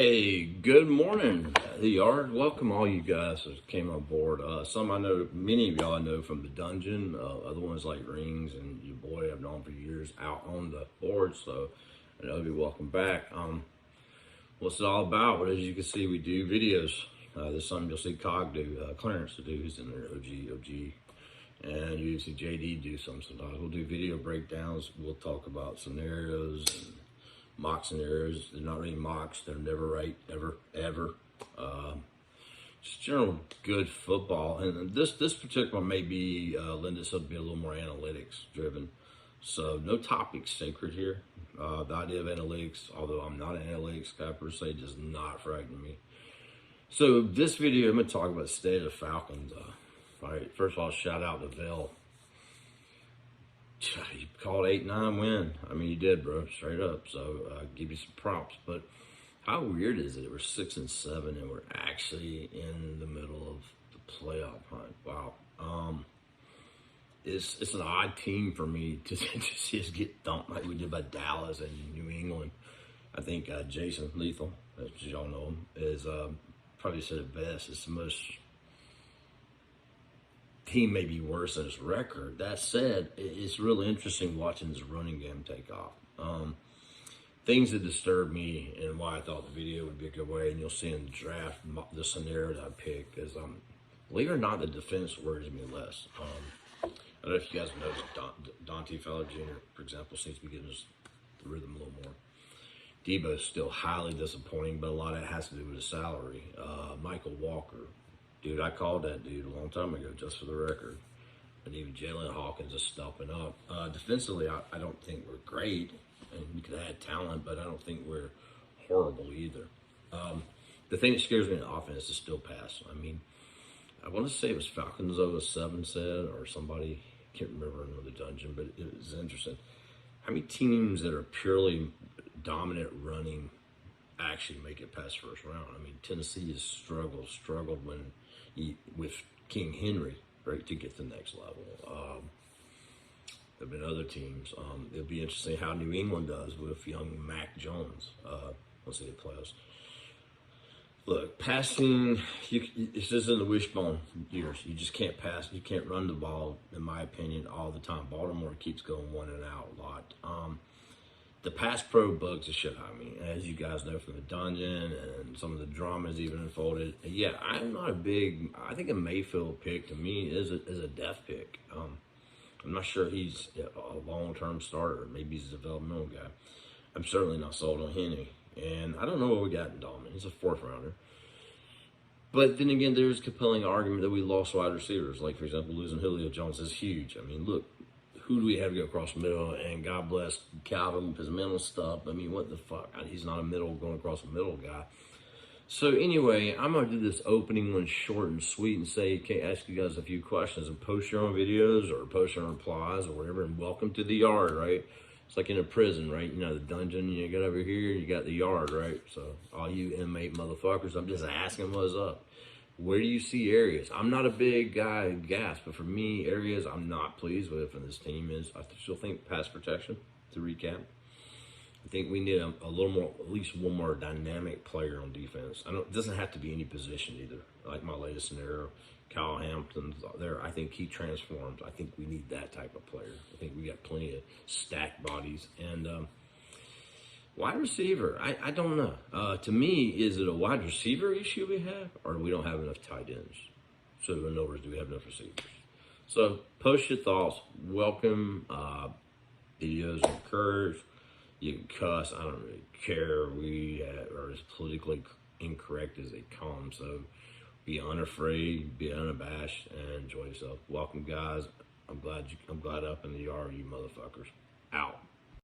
Hey, good morning, the yard. Welcome all you guys that came on board. Some I know, many of y'all I know from the dungeon. Other ones like Rings and your boy I've known for years out on the board. So I know you welcome back. What's it all about? Well, as you can see, we do videos. There's something you'll see Cog do, Clarence to do, who's in there, OG. And you see JD do sometimes. We'll do video breakdowns. We'll talk about scenarios and mock scenarios. They're not really mocks. They're never right, ever. Just general good football. And this particular one may be lend itself to be a little more analytics driven. So no topic sacred here. The idea of analytics, although I'm not an analytics guy per se, does not frighten me. So this video, I'm going to talk about the state of the Falcons. All right, first of all, shout out to Vell. You called 8-9 win. I mean, you did, bro, straight up. So give you some props. But how weird is it? We're 6-7 and we're actually in the middle of the playoff hunt. Wow. It's an odd team for me to see us get dumped like we did by Dallas and New England. I think Jason Lethal, as y'all know him, is probably said it best. It's the most. Team may be worse than his record. That said, it's really interesting watching this running game take off. Things that disturb me and why I thought the video would be a good way, and you'll see in the draft, the scenario that I picked is, believe it or not, the defense worries me less. I don't know if you guys know Dante Fowler Jr., for example, seems to be getting the rhythm a little more. Debo's still highly disappointing, but a lot of it has to do with his salary. Michael Walker. Dude, I called that dude a long time ago, just for the record. And even Jalen Hawkins is stepping up. Defensively, I don't think we're great. And we could add talent, but I don't think we're horrible either. The thing that scares me in the offense is still pass. I mean, I want to say it was Falcons 07 said, or somebody, can't remember in the dungeon, but it was interesting. How many teams that are purely dominant running actually make it past first round? I mean, Tennessee has struggled with King Henry, right, to get to the next level. There have been other teams. It'll be interesting how New England does with young Mac Jones once they get playoffs. Look, passing, this isn't the wishbone years. You just can't pass. You can't run the ball, in my opinion, all the time. Baltimore keeps going one and out a lot. The pass pro bugs the shit out of me, as you guys know from the dungeon and some of the dramas even unfolded. Yeah, I'm not a big. I think a Mayfield pick to me is a death pick. I'm not sure he's a long-term starter. Maybe he's a developmental guy. I'm certainly not sold on Henry, and I don't know what we got in Dolman. He's a fourth rounder. But then again, there's a compelling argument that we lost wide receivers. Like, for example, losing Julio Jones is huge. I mean, look. Who do we have to go across the middle? And God bless Calvin with his mental stuff. I mean, what the fuck? He's not a going across the middle guy. So anyway, I'm going to do this opening one short and sweet and say, okay, ask you guys a few questions and post your own videos or post your own replies or whatever. And welcome to the yard, right? It's like in a prison, right? You know, the dungeon, you got over here, you got the yard, right? So all you inmate motherfuckers, I'm just asking what's up. Where do you see areas? I'm not a big guy gas, but for me, areas I'm not pleased with in this team is, I still think pass protection, to recap. I think we need a little more, at least one more dynamic player on defense. It doesn't have to be any position either. Like my latest scenario, Kyle Hampton's there. I think he transforms. I think we need that type of player. I think we got plenty of stacked bodies. And wide receiver, I don't know. To me, is it a wide receiver issue we have, or we don't have enough tight ends? So in other words, do we have enough receivers? So post your thoughts. Welcome. Videos encouraged. You can cuss. I don't really care. We are as politically incorrect as they come. So be unafraid, be unabashed, and enjoy yourself. Welcome, guys. I'm glad up in the yard, you motherfuckers. Out.